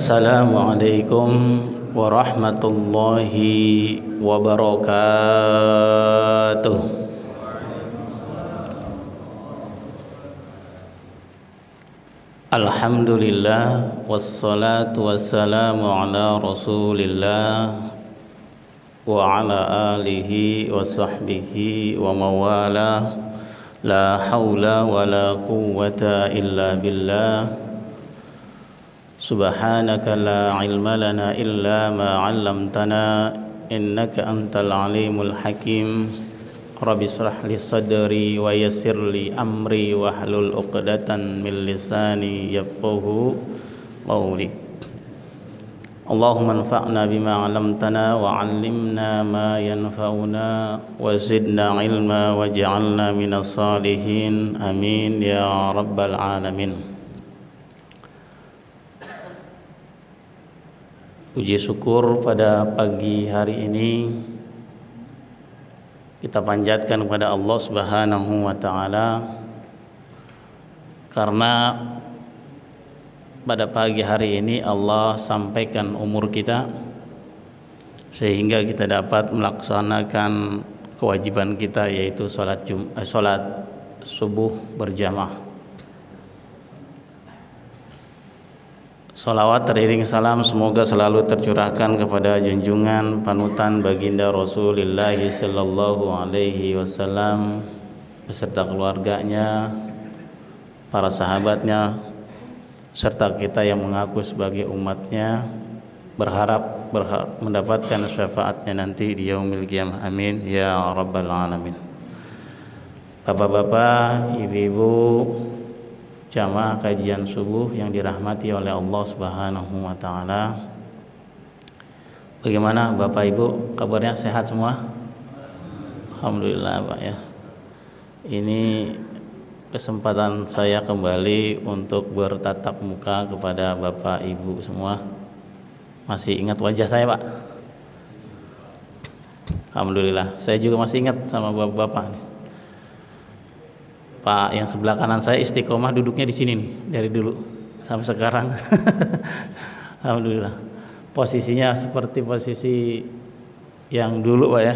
Assalamualaikum warahmatullahi wabarakatuh. Alhamdulillah wassalatu wassalamu ala Rasulillah wa ala alihi wa sahbihi wa mawalah. La haula wa la quwwata illa billah. Subhanaka la ilma lana illa ma 'allamtana innaka antal alimul hakim. Rabbi shrah li sadri wa yassir li amri wa hlul 'uqdatan min lisani yafqahu qawli. Allahumma anfa'na bima 'allamtana wa 'allimna ma yanfa'una wa zidna ilma waj'alna minas salihin. Amin ya rabbal alamin. Puji syukur pada pagi hari ini kita panjatkan kepada Allah Subhanahu wa taala, karena pada pagi hari ini Allah sampaikan umur kita sehingga kita dapat melaksanakan kewajiban kita, yaitu salat subuh berjamaah. Salawat teriring salam semoga selalu tercurahkan kepada junjungan panutan baginda Rasulullah sallallahu alaihi wasallam beserta keluarganya, para sahabatnya, serta kita yang mengaku sebagai umatnya, berharap mendapatkan syafaatnya nanti di yaumil qiyamah. Amin ya rabbal alamin. Bapak-bapak, ibu-ibu, jamaah kajian subuh yang dirahmati oleh Allah Subhanahu wa taala. Bagaimana Bapak Ibu, kabarnya sehat semua? Alhamdulillah Pak ya. Ini kesempatan saya kembali untuk bertatap muka kepada Bapak Ibu semua. Masih ingat wajah saya, Pak? Alhamdulillah, saya juga masih ingat sama Bapak-bapak. Pak yang sebelah kanan saya istiqomah duduknya di sini nih dari dulu sampai sekarang. Alhamdulillah. Posisinya seperti posisi yang dulu Pak ya.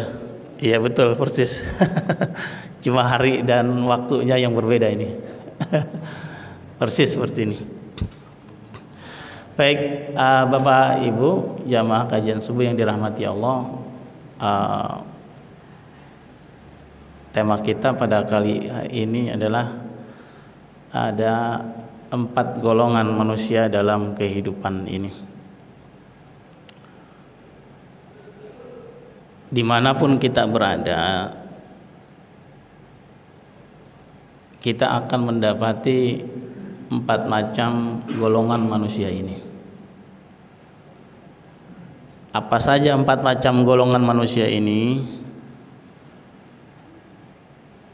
Iya betul persis. Cuma hari dan waktunya yang berbeda ini. Persis seperti ini. Baik, Bapak Ibu jamaah kajian subuh yang dirahmati Allah. Tema kita pada kali ini adalah ada 4 golongan manusia dalam kehidupan ini. Dimanapun kita berada, kita akan mendapati 4 macam golongan manusia ini. Apa saja 4 macam golongan manusia ini?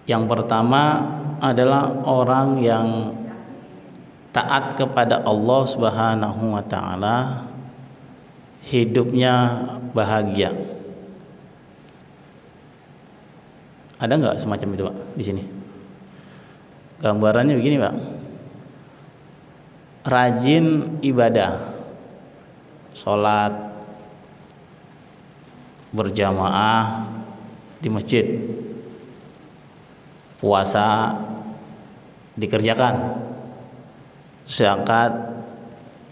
Yang pertama adalah orang yang taat kepada Allah Subhanahu wa taala, hidupnya bahagia. Ada enggak semacam itu, Pak, di sini? Gambarannya begini, Pak. Rajin ibadah. Salat berjamaah di masjid. Puasa dikerjakan, zakat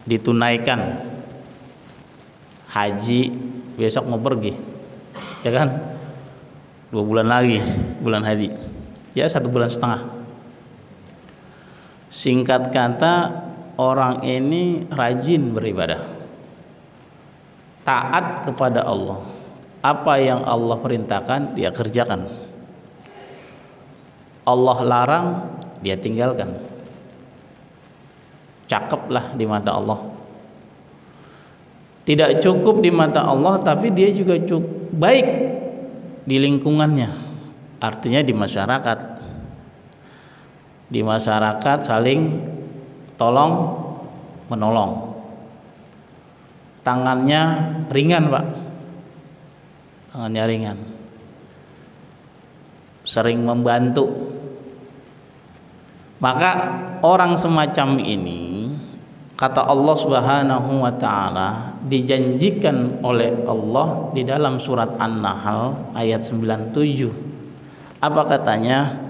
ditunaikan, haji besok mau pergi, ya kan? 2 bulan lagi bulan haji, ya 1 bulan setengah. Singkat kata, orang ini rajin beribadah, taat kepada Allah. Apa yang Allah perintahkan dia kerjakan, Allah larang dia tinggalkan. Cakeplah di mata Allah. Tidak cukup di mata Allah, tapi dia juga cukup baik di lingkungannya. Artinya di masyarakat. Di masyarakat saling tolong menolong. Tangannya ringan, Pak. Tangannya ringan. Sering membantu. Maka orang semacam ini Kata Allah Subhanahu wa taala, dijanjikan oleh Allah di dalam surat An-Nahl ayat 97. Apa katanya?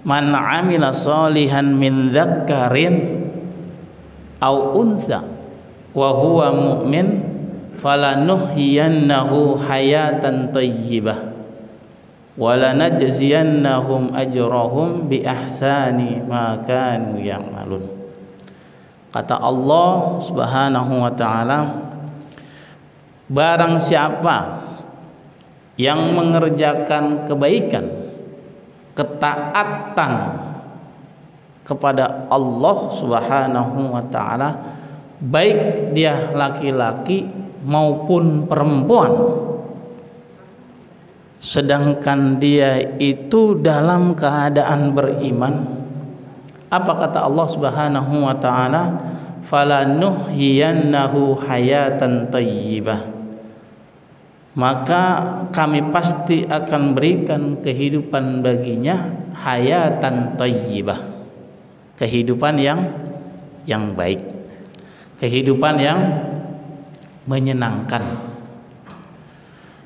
Man 'amila sholihan min dzakarin aw untha wa huwa mu'min falanuhyiyannahu hayatan thayyibah wa lanajziyannahum ajrahum bi ahsani ma kanu ya'malun. Kata Allah Subhanahu wa taala, barang siapa yang mengerjakan kebaikan, ketaatan kepada Allah Subhanahu wa taala, baik dia laki-laki maupun perempuan, sedangkan dia itu dalam keadaan beriman. Apa kata Allah Subhanahu wa taala? Falanuhyiyannahu hayatan thayyibah. Maka kami pasti akan berikan kehidupan baginya hayatan thayyibah. Kehidupan yang baik. Kehidupan yang menyenangkan.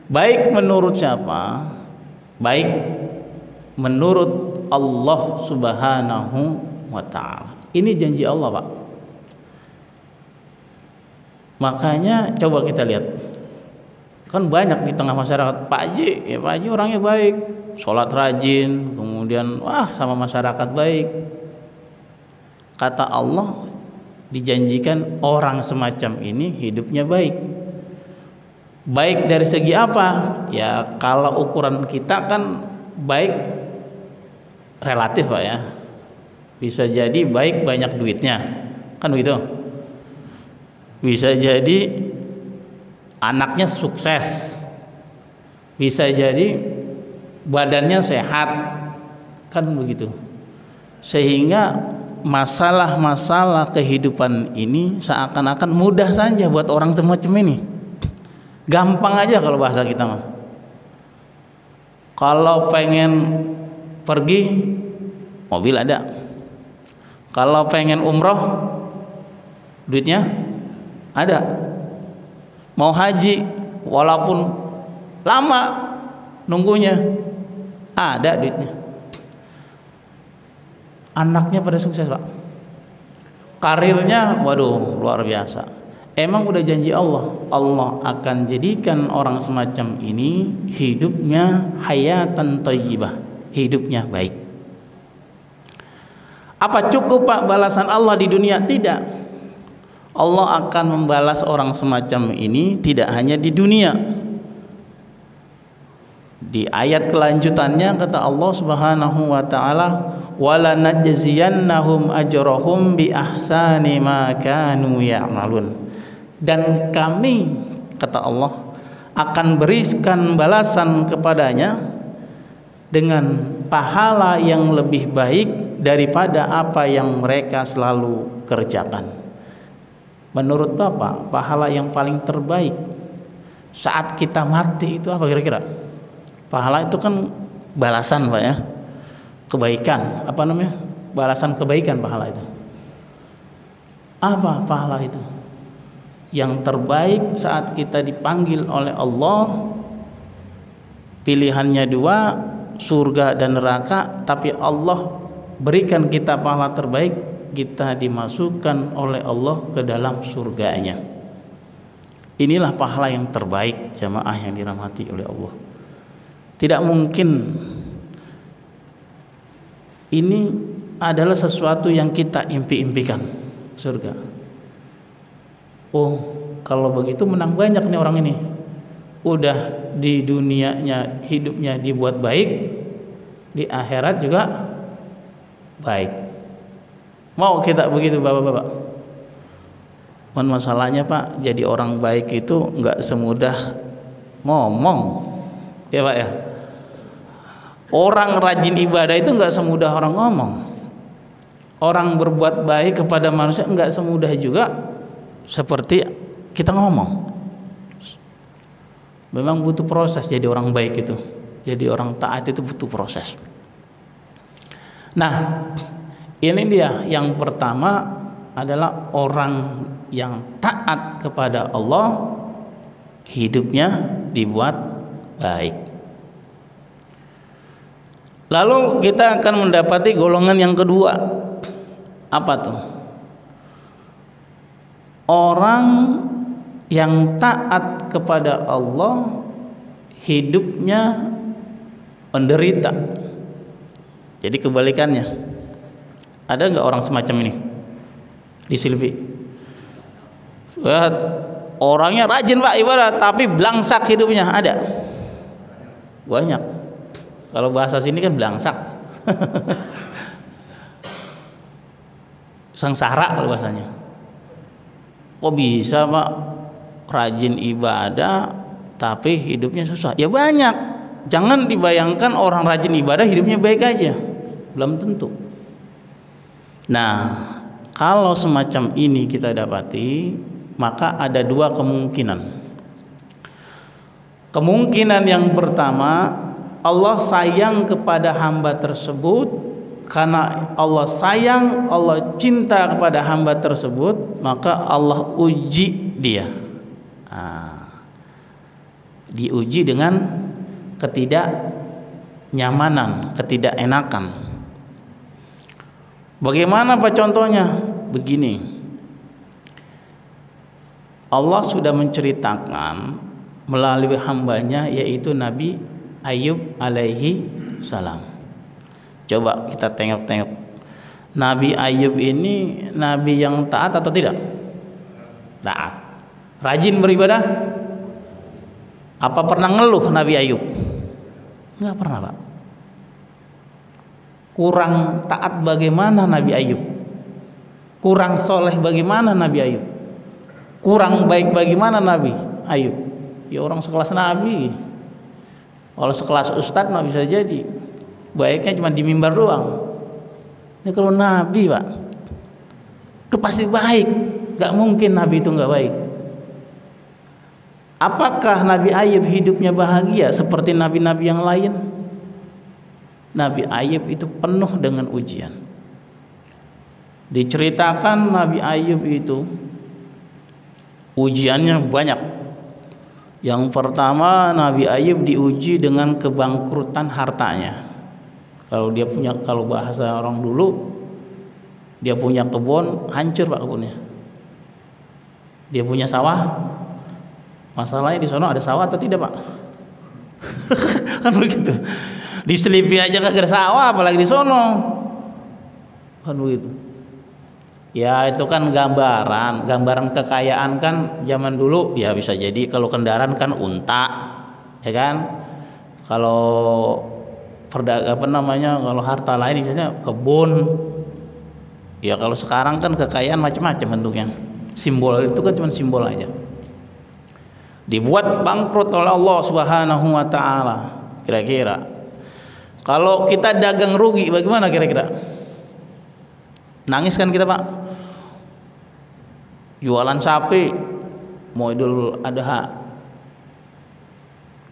Baik menurut siapa? Baik menurut Allah Subhanahu wa ta'ala. Ini janji Allah, Pak. Makanya coba kita lihat, kan banyak di tengah masyarakat, Pak Haji, ya Pak Haji orangnya baik, sholat rajin, kemudian sama masyarakat baik. Kata Allah, dijanjikan orang semacam ini hidupnya baik. Baik dari segi apa? Ya kalau ukuran kita kan baik relatif, Pak ya. Bisa jadi baik banyak duitnya, kan begitu. Bisa jadi anaknya sukses. Bisa jadi badannya sehat, kan begitu. Sehingga masalah-masalah kehidupan ini seakan-akan mudah saja buat orang semacam ini. Gampang aja kalau bahasa kita mah. Kalau pengen pergi, mobil ada. Kalau pengen umroh, duitnya ada. Mau haji, walaupun lama nunggunya, ada duitnya. Anaknya pada sukses, Pak. Karirnya, waduh, luar biasa. Emang udah janji Allah, Allah akan jadikan orang semacam ini hidupnya hayatan thayyibah, hidupnya baik. Apa cukup, Pak, balasan Allah di dunia? Tidak. Allah akan membalas orang semacam ini tidak hanya di dunia. Di ayat kelanjutannya kata Allah Subhanahu wa taala, wala najziyannahum ajrahum bi ahsani ma kanu ya'malun. Dan kami, kata Allah, akan berikan balasan kepadanya dengan pahala yang lebih baik daripada apa yang mereka selalu kerjakan. Menurut Bapak, pahala yang paling terbaik saat kita mati itu apa kira-kira? Pahala itu kan balasan, Pak ya, kebaikan, apa namanya, balasan kebaikan. Pahala itu apa? Pahala itu yang terbaik saat kita dipanggil oleh Allah. Pilihannya dua, surga dan neraka, tapi Allah berikan kita pahala terbaik, kita dimasukkan oleh Allah ke dalam surganya. Inilah pahala yang terbaik, jamaah yang dirahmati oleh Allah. Tidak mungkin ini adalah sesuatu yang kita impi-impikan, surga. Oh, kalau begitu menang banyak nih orang ini. Udah di dunianya hidupnya dibuat baik, di akhirat juga baik. Mau kita begitu, Bapak-bapak? Masalahnya, Pak, jadi orang baik itu nggak semudah ngomong, ya Pak ya. Orang rajin ibadah itu nggak semudah orang ngomong. Orang berbuat baik kepada manusia nggak semudah juga seperti kita ngomong. Memang butuh proses jadi orang baik itu. Jadi orang taat itu butuh proses. Nah, ini dia yang pertama, adalah orang yang taat kepada Allah, hidupnya dibuat baik. Lalu kita akan mendapati golongan yang kedua. Apa tuh? Orang yang taat kepada Allah, hidupnya menderita. Jadi kebalikannya. Ada nggak orang semacam ini di Silvi? Orangnya rajin Pak ibadah, tapi blangsak hidupnya. Ada banyak. Kalau bahasa sini kan blangsak. Sengsara kalau bahasanya. Kok bisa Pak rajin ibadah tapi hidupnya susah? Ya banyak. Jangan dibayangkan orang rajin ibadah hidupnya baik aja. Belum tentu. Nah, kalau semacam ini kita dapati, maka ada dua kemungkinan. Kemungkinan yang pertama, Allah sayang kepada hamba tersebut. Karena Allah sayang, Allah cinta kepada hamba tersebut, maka Allah uji dia. Diuji dengan ketidaknyamanan, ketidakenakan. Bagaimana Pak contohnya? Begini, Allah sudah menceritakan melalui hambanya, yaitu Nabi Ayub alaihi salam. Coba kita tengok-tengok, Nabi Ayub ini nabi yang taat atau tidak? Taat. Rajin beribadah? Apa pernah ngeluh Nabi Ayub? Enggak pernah Pak. Kurang taat bagaimana Nabi Ayub? Kurang soleh bagaimana Nabi Ayub? Kurang baik bagaimana Nabi Ayub? Ya orang sekelas Nabi. Kalau sekelas Ustadz mah bisa jadi baiknya cuma di mimbar doang. Ini kalau Nabi Pak, itu pasti baik. Gak mungkin Nabi itu gak baik. Apakah Nabi Ayub hidupnya bahagia seperti nabi-nabi yang lain? Nabi Ayub itu penuh dengan ujian. Diceritakan Nabi Ayub itu ujiannya banyak. Yang pertama, Nabi Ayub diuji dengan kebangkrutan hartanya. Kalau bahasa orang dulu, dia punya kebun, hancur Pak kebunnya. Dia punya sawah, masalahnya di sana ada sawah atau tidak Pak? Kan begitu. Di Selipi aja kagak ada sawah, apalagi di sono. Kan begitu. Ya itu kan gambaran kekayaan kan zaman dulu ya bisa jadi kalau kendaraan kan unta, ya kan? Kalau kalau harta lain misalnya kebun. Ya kalau sekarang kan kekayaan macam-macam bentuknya. Simbol itu kan cuma simbol aja. Dibuat bangkrut oleh Allah Subhanahu wa taala. Kira-kira kalau kita dagang rugi bagaimana kira-kira? Nangis kan kita Pak? Jualan sapi mau Idul Adha,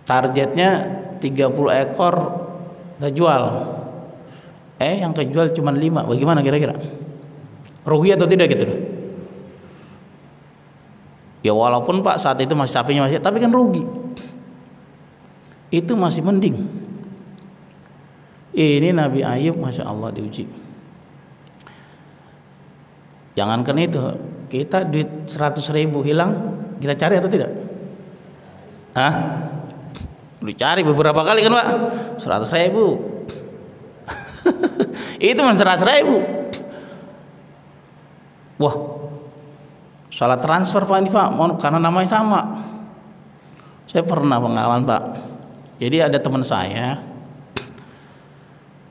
targetnya 30 ekor udah jual, yang kejual cuma 5, bagaimana kira-kira? Rugi atau tidak gitu? Ya walaupun Pak saat itu masih sapinya masih, tapi kan rugi. Itu masih mending. Ini Nabi Ayub Masya Allah diuji. Jangankan itu, kita duit 100.000 hilang, kita cari atau tidak? Dicari beberapa kali kan Pak. 100.000 itu cuma 100.000. Wah, salah transfer Pak ini Pak, karena namanya sama. Saya pernah pengalaman Pak. Jadi ada teman saya,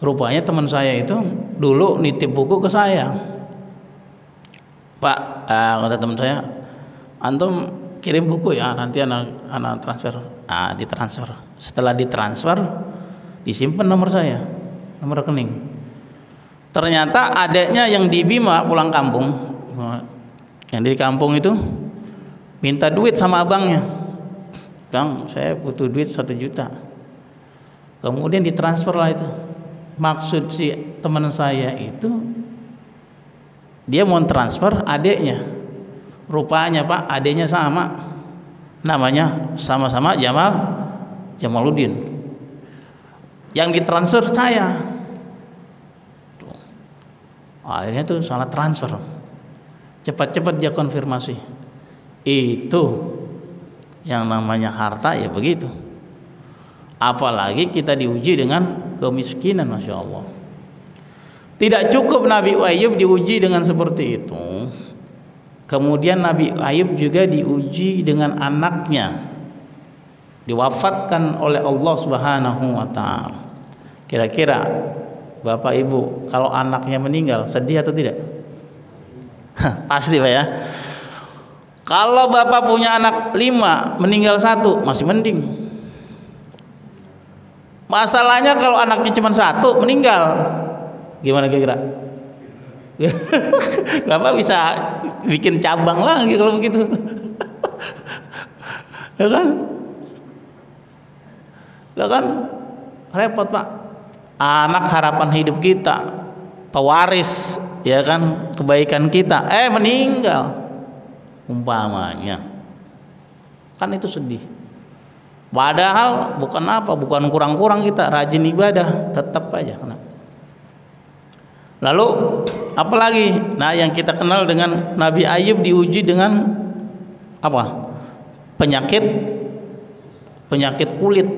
rupanya teman saya itu dulu nitip buku ke saya. Pak, kata teman saya, antum kirim buku ya, nanti anak transfer. Ditransfer. Setelah ditransfer, disimpan nomor saya, nomor rekening. Ternyata adiknya yang di Bima pulang kampung, yang di kampung itu minta duit sama abangnya. Bang, saya butuh duit 1 juta. Kemudian ditransfer lah itu. Maksud si teman saya itu Dia mau transfer adiknya. Rupanya Pak, adiknya sama. Namanya sama-sama Jamaluddin. Yang ditransfer saya. Tuh. Akhirnya tuh salah transfer. Cepat-cepat dia konfirmasi. Itu yang namanya harta ya begitu. Apalagi kita diuji dengan kemiskinan, Masya Allah. Tidak cukup Nabi Ayub diuji dengan seperti itu. Kemudian Nabi Ayub juga diuji dengan anaknya, diwafatkan oleh Allah Subhanahu wa ta'ala. Kira-kira Bapak Ibu, kalau anaknya meninggal sedih atau tidak? Pasti Pak ya. Kalau Bapak punya anak 5, meninggal 1, masih mending. Masalahnya kalau anaknya cuma 1 meninggal, gimana kira-kira? Bapak bisa bikin cabang lagi kalau begitu. Ya kan? Ya kan? Repot Pak. Anak harapan hidup kita, pewaris ya kan kebaikan kita, meninggal umpamanya. Kan itu sedih. Padahal bukan kurang-kurang kita rajin ibadah, tetap aja kena. Lalu apalagi? Nah, yang kita kenal dengan Nabi Ayub diuji dengan apa? Penyakit kulit.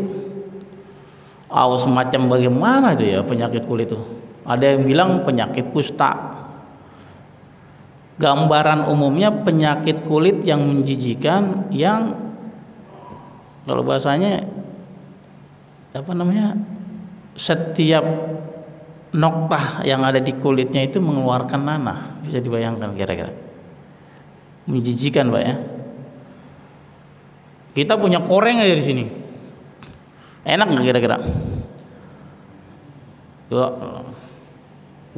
Semacam bagaimana itu ya penyakit kulit itu? Ada yang bilang penyakit kusta. Gambaran umumnya penyakit kulit yang menjijikan, yang kalau bahasanya apa namanya, setiap noktah yang ada di kulitnya itu mengeluarkan nanah. Bisa dibayangkan kira-kira, menjijikan Pak ya. Kita punya koreng aja di sini, enak nggak kira-kira?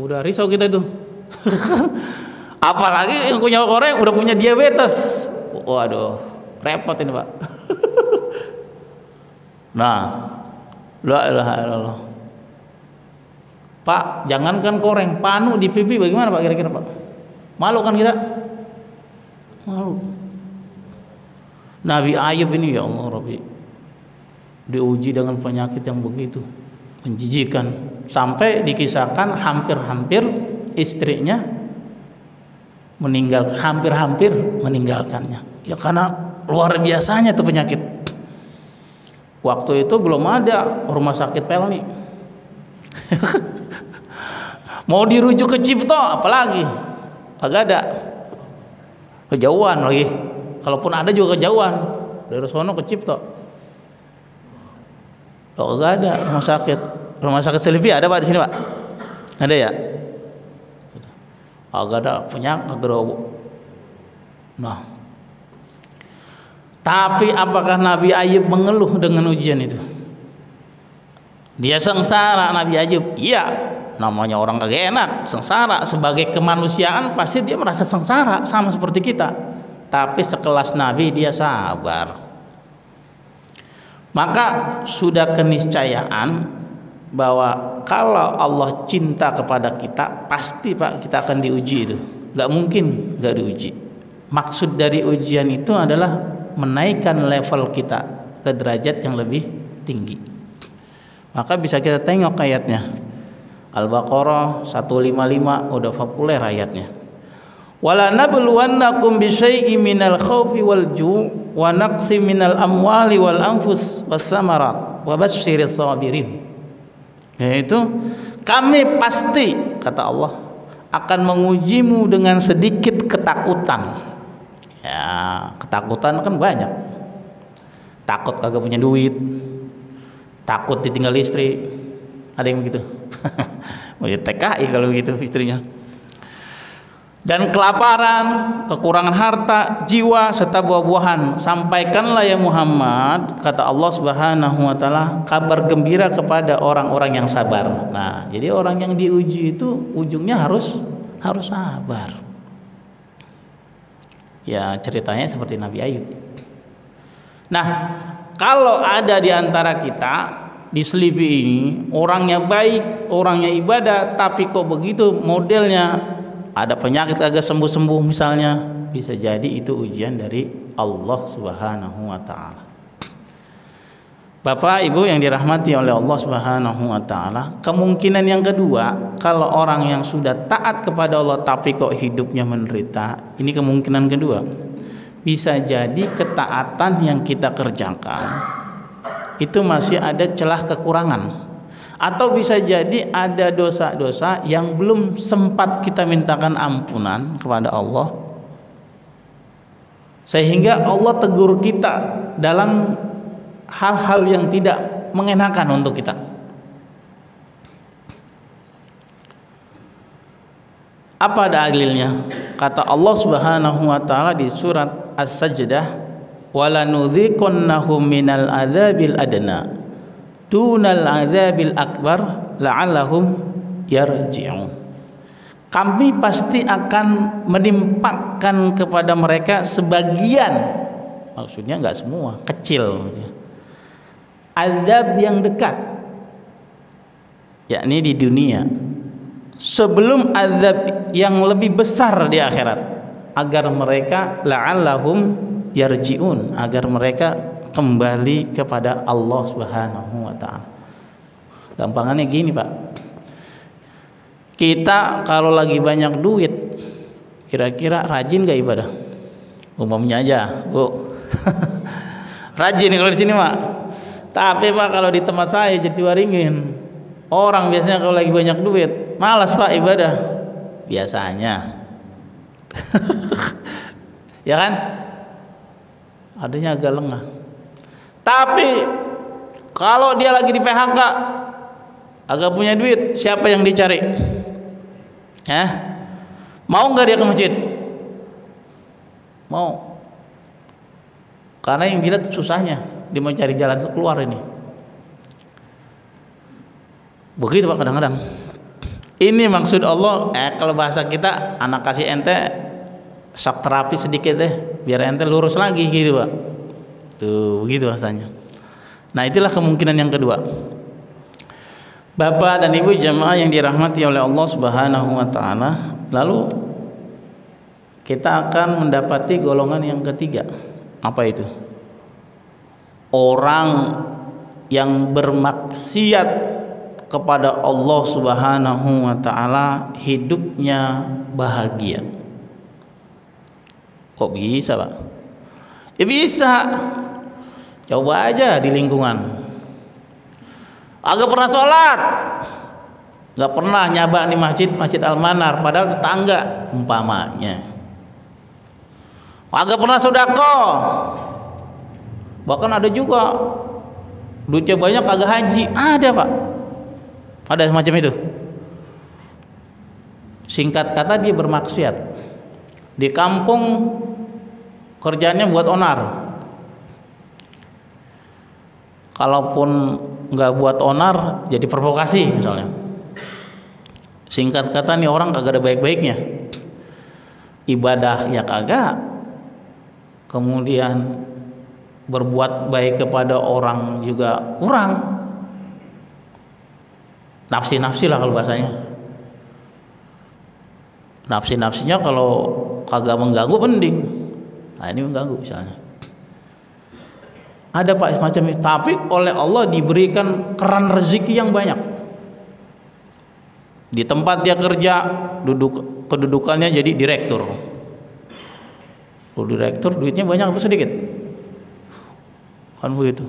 Udah risau kita itu. Apalagi yang punya koreng udah punya diabetes. Waduh, repot ini Pak. Nah, la ilaha illallah. Pak, jangankan koreng, panu di pipi bagaimana Pak kira-kira Pak? Malu kan kita? Malu. Nabi Ayub ini ya Allah Rabbi, diuji dengan penyakit yang begitu menjijikan, sampai dikisahkan hampir-hampir istrinya hampir-hampir meninggalkannya. Ya karena luar biasanya tuh penyakit. Waktu itu belum ada rumah sakit Pelni. Mau dirujuk ke Cipto apalagi, agak ada, kejauhan lagi. Kalaupun ada juga kejauhan, dari sono ke Cipto. Loh, agak ada rumah sakit Selvi ada Pak di sini Pak? Ada ya? Agak ada penyakit gerobo. Nah, tapi apakah Nabi Ayub mengeluh dengan ujian itu? Dia sengsara Nabi Ayub. Iya, namanya orang kagak enak, sengsara. Sebagai kemanusiaan pasti dia merasa sengsara, sama seperti kita. Tapi sekelas Nabi dia sabar. Maka sudah keniscayaan bahwa kalau Allah cinta kepada kita, pasti Pak kita akan diuji itu. Gak mungkin gak diuji. Maksud dari ujian itu adalah menaikkan level kita ke derajat yang lebih tinggi. Maka bisa kita tengok ayatnya. Al-Baqarah 155 udah populer ayatnya. Wala nabluwannakum bisyai'in minal khaufi wal ju' wa naqsi minal amwali wal anfus was samarat wa basyyiris sabirin. Yaitu kami pasti kata Allah akan mengujimu dengan sedikit ketakutan. Ya, ketakutan kan banyak. Takut kagak punya duit, takut ditinggal istri. Ada yang begitu. Mau TKI kalau begitu istrinya. Dan kelaparan, kekurangan harta, jiwa serta buah-buahan. Sampaikanlah ya Muhammad, kata Allah Subhanahu wa taala, kabar gembira kepada orang-orang yang sabar. Nah, jadi orang yang diuji itu ujungnya harus sabar. Ya, ceritanya seperti Nabi Ayub. Nah, kalau ada di antara kita di Selipi ini orangnya baik, orangnya ibadah, tapi kok begitu modelnya ada penyakit agak sembuh-sembuh misalnya, bisa jadi itu ujian dari Allah Subhanahu wa taala. Bapak Ibu yang dirahmati oleh Allah Subhanahu wa taala, kemungkinan yang kedua, kalau orang yang sudah taat kepada Allah tapi kok hidupnya menderita, ini kemungkinan kedua. Bisa jadi ketaatan yang kita kerjakan itu masih ada celah kekurangan, atau bisa jadi ada dosa-dosa yang belum sempat kita mintakan ampunan kepada Allah, sehingga Allah tegur kita dalam hal-hal yang tidak mengenakan untuk kita. Apa dalilnya? Kata Allah Subhanahu wa taala di surat As-Sajdah, "Walanudhiqannahum minal adzabil adna dunal adzabil akbar la'allahum yarji'un." Kami pasti akan menimpakan kepada mereka sebagian, maksudnya enggak semua, kecil, azab yang dekat, yakni di dunia, sebelum azab yang lebih besar di akhirat, agar mereka la'allahum yarji'un, agar mereka kembali kepada Allah Subhanahu wa taala. Gampangannya gini, Pak. Kita kalau lagi banyak duit, kira-kira rajin gak ibadah? Umumnya aja, Bu. Rajin kalau di sini, Pak. Tapi Pak, kalau di tempat saya Jatiwaringin, orang biasanya kalau lagi banyak duit malas Pak ibadah biasanya. Ya kan? Adanya agak lengah. Tapi kalau dia lagi di PHK, agak punya duit, siapa yang dicari? Mau nggak dia ke masjid? Mau. Karena yang dilihat susahnya, dia mau cari jalan keluar ini. Begitu Pak kadang-kadang. Ini maksud Allah, kalau bahasa kita, anak kasih ente shock terapi sedikit deh, biar ente lurus lagi gitu Pak. Tuh begitu rasanya. Nah itulah kemungkinan yang kedua. Bapak dan Ibu jamaah yang dirahmati oleh Allah Subhanahu wa taala, lalu kita akan mendapati golongan yang ketiga. Apa itu? Orang yang bermaksiat kepada Allah Subhanahu wa taala hidupnya bahagia. Kok bisa, Pak? Ya bisa. Coba aja di lingkungan. Agak pernah sholat, nggak pernah nyaba di masjid Al-Manar, padahal tetangga umpamanya. Agak pernah sedekah, bahkan ada juga duitnya banyak agak haji, ada Pak, ada semacam itu. Singkat kata dia bermaksiat di kampung, kerjanya buat onar. Kalaupun nggak buat onar, jadi provokasi misalnya. Singkat kata nih orang kagak ada baik-baiknya, ibadah ya kagak, kemudian berbuat baik kepada orang juga kurang, nafsi-nafsi lah kalau bahasanya. Nafsi-nafsinya kalau kagak mengganggu mending. Nah ini mengganggu misalnya. Ada Pak semacam itu, tapi oleh Allah diberikan keran rezeki yang banyak. Di tempat dia kerja, kedudukannya jadi direktur. Direktur duitnya banyak atau sedikit? Kan begitu.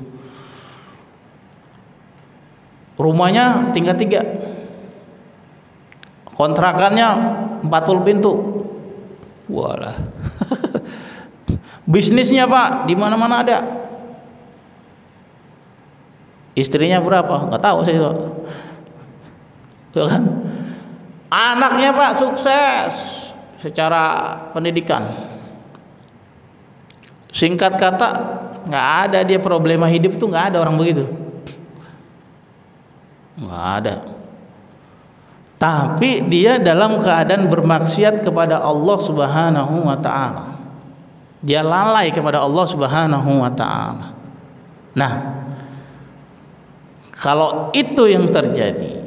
Rumahnya tingkat 3. Kontrakannya 40 pintu. Walah. Bisnisnya Pak, di mana-mana ada. Istrinya berapa? Nggak tahu saya. Kan? Anaknya Pak sukses secara pendidikan. Singkat kata, nggak ada dia problema hidup tuh, nggak ada orang begitu. Nggak ada. Tapi dia dalam keadaan bermaksiat kepada Allah Subhanahu wa taala. Dia lalai kepada Allah Subhanahu wa taala. Nah, kalau itu yang terjadi,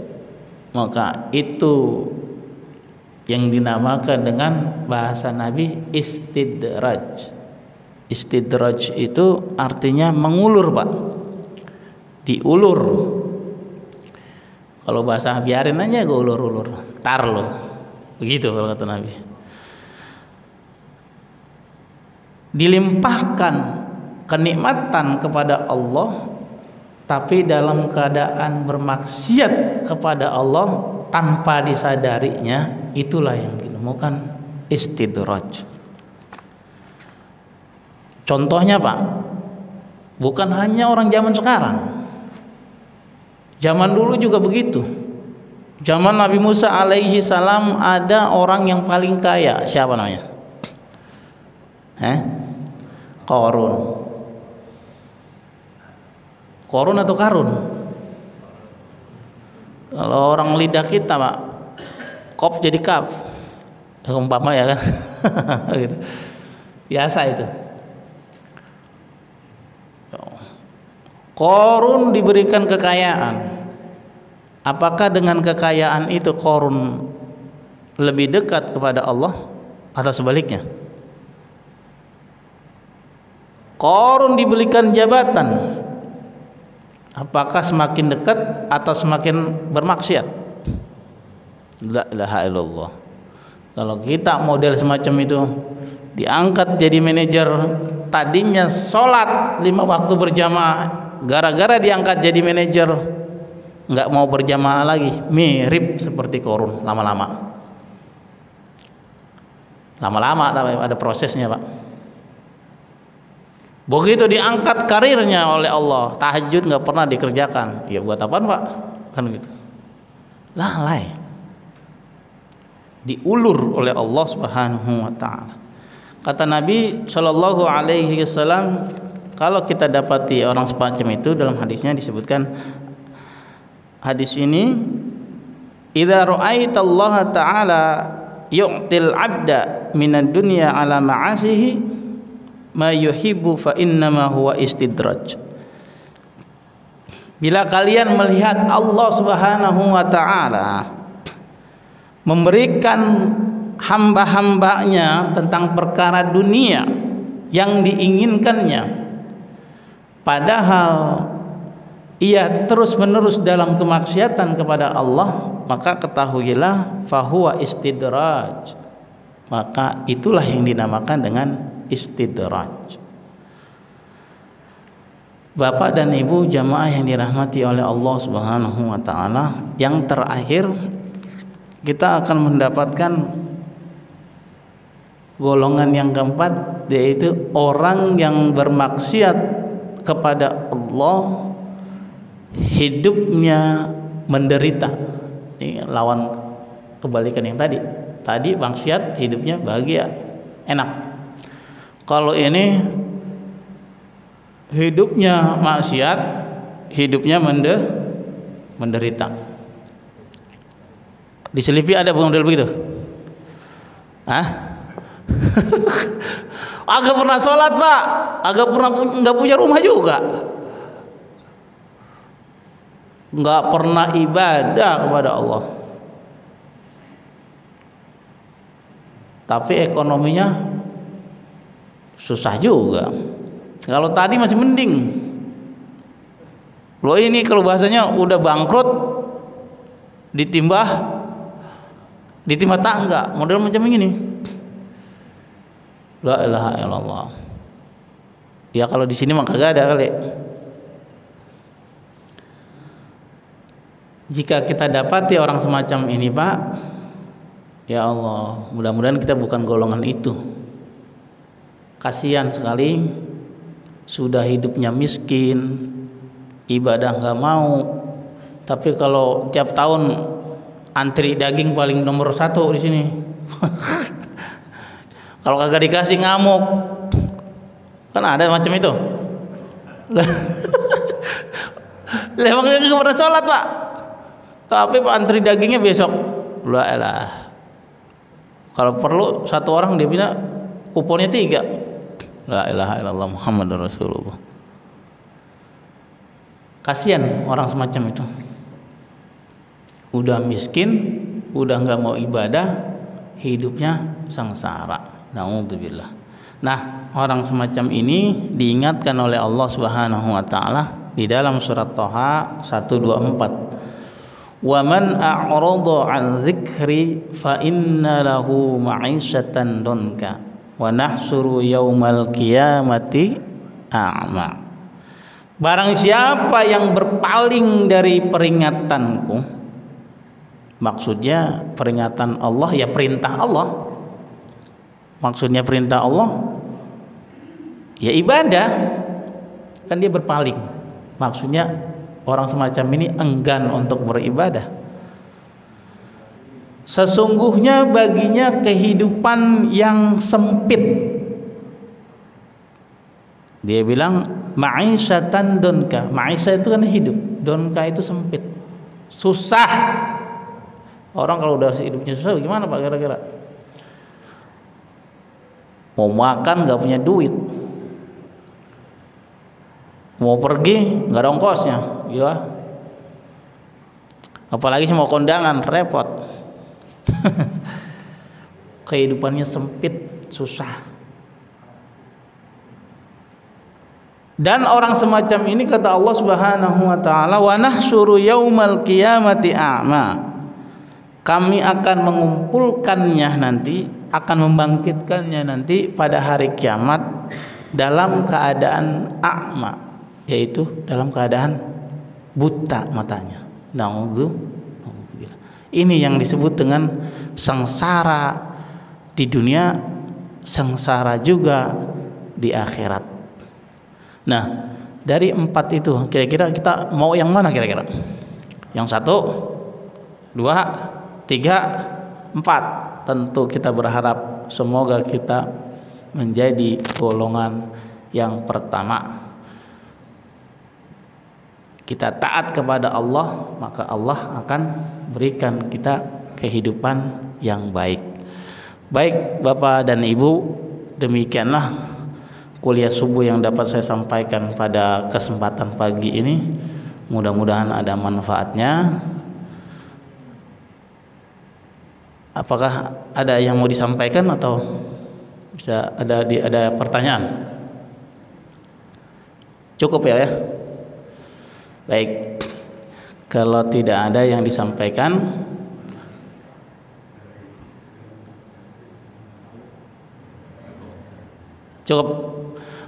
maka itu yang dinamakan dengan bahasa Nabi istidraj. Istidraj itu artinya mengulur, Pak. Diulur. Kalau bahasa biarin aja gue ulur-ulur. Tar lo. Begitu kalau kata Nabi. Dilimpahkan kenikmatan kepada Allah, tapi dalam keadaan bermaksiat kepada Allah tanpa disadarinya, itulah yang dinamakan istidraj. Contohnya, Pak, bukan hanya orang zaman sekarang. Zaman dulu juga begitu. Zaman Nabi Musa alaihi salam ada orang yang paling kaya. Siapa namanya? Qarun. Qarun atau Karun? Kalau orang lidah kita, Pak, kop jadi kaf. Umpama ya kan. Gitu. Biasa itu. Qarun diberikan kekayaan. Apakah dengan kekayaan itu Qarun lebih dekat kepada Allah atau sebaliknya? Qarun diberikan jabatan. Apakah semakin dekat atau semakin bermaksiat? La ilaha illallah. Kalau kita model semacam itu, diangkat jadi manajer, tadinya sholat 5 waktu berjamaah, gara-gara diangkat jadi manajer nggak mau berjamaah lagi, mirip seperti Qarun lama-lama. Lama-lama tapi ada prosesnya, Pak. Begitu diangkat karirnya oleh Allah, tahajud nggak pernah dikerjakan, ya buat apaan, Pak? Kan gitu. Lalai. Diulur oleh Allah Subhanahu wa taala. Kata Nabi Shallallahu alaihi wasallam, kalau kita dapati orang semacam itu, dalam hadisnya disebutkan, hadis ini, idza ra'aitallaha ta'ala yu'til 'abda minad dunya 'ala ma'asihi ma yuhibbu fa innama huwa istidraj. Bila kalian melihat Allah Subhanahu wa taala memberikan hamba-hambanya tentang perkara dunia yang diinginkannya, padahal ia terus-menerus dalam kemaksiatan kepada Allah, maka ketahuilah fahuwa istidraj. Maka itulah yang dinamakan dengan istidraj. Bapak dan Ibu jamaah yang dirahmati oleh Allah Subhanahu wa taala, yang terakhir kita akan mendapatkan golongan yang keempat, yaitu orang yang bermaksiat kepada Allah, hidupnya menderita. Ini lawan kebalikan yang tadi. Tadi maksiat, hidupnya bahagia, enak. Kalau ini hidupnya maksiat, hidupnya menderita. Diselipi ada model begitu? Agak pernah sholat, Pak, agak pernah nggak punya rumah juga, nggak pernah ibadah kepada Allah, tapi ekonominya susah juga. Kalau tadi masih mending, lo ini kalau bahasanya udah bangkrut, ditimba tangga, model macam ini. La ilaha illallah. Ya kalau di sini mah kagak ada kali. Jika kita dapati orang semacam ini, Pak, ya Allah, mudah-mudahan kita bukan golongan itu. Kasihan sekali, sudah hidupnya miskin, ibadah nggak mau, tapi kalau tiap tahun antri daging paling nomor 1 di sini. Kalau kagak dikasih ngamuk, kan ada macam itu. Emang dia nggak pernah sholat, Pak, tapi Pak antri dagingnya besok. La elah. Kalau perlu 1 orang dia bisa kuponnya 3. La ilaha illallah Muhammadur Rasulullah. Kasihan orang semacam itu. Udah miskin, udah nggak mau ibadah, hidupnya sengsara. Naudzubillah. Nah, orang semacam ini diingatkan oleh Allah Subhanahu wa taala di dalam surat Thaha 124. Wa man a'rada 'an dzikri fa inna lahu ma'isyatan donka wa nahsuru yaumal qiyamati a'ma. Barang siapa yang berpaling dari peringatanku, maksudnya peringatan Allah ya perintah Allah. Maksudnya perintah Allah ya ibadah. Kan dia berpaling. Maksudnya orang semacam ini enggan untuk beribadah. Sesungguhnya baginya kehidupan yang sempit. Dia bilang ma'isyatan donka. Ma'isyah itu kan hidup, donka itu sempit, susah. Orang kalau udah hidupnya susah gimana Pak kira-kira? Mau makan gak punya duit, mau pergi gak ada ongkosnya, ya. Apalagi mau kondangan repot. Kehidupannya sempit, susah. Dan orang semacam ini kata Allah Subhanahu wa taala, wa nahsyuru yaumal qiyamati a'ma. Kami akan mengumpulkannya nanti, akan membangkitkannya nanti pada hari kiamat dalam keadaan a'ma, yaitu dalam keadaan buta matanya. Naudzubillah. Ini yang disebut dengan sengsara di dunia, sengsara juga di akhirat. Nah, dari 4 itu kira-kira kita mau yang mana kira-kira? Yang 1, 2, 3, 4. Tentu kita berharap semoga kita menjadi golongan yang pertama. Kita taat kepada Allah, maka Allah akan berikan kita kehidupan yang baik. Baik Bapak dan Ibu, demikianlah kuliah subuh yang dapat saya sampaikan pada kesempatan pagi ini. Mudah-mudahan ada manfaatnya. Apakah ada yang mau disampaikan atau bisa ada pertanyaan? Cukup ya? Baik. Kalau tidak ada yang disampaikan, cukup.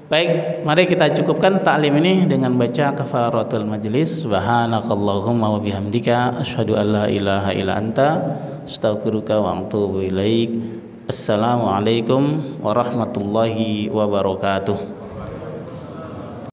Baik, mari kita cukupkan ta'lim ini dengan baca kafaratul majlis. Subhanakallahumma wa bihamdika asyhadu an la ilaha illa anta astaghfiruka wa atubu ilaik. Assalamualaikum warahmatullahi wabarakatuh.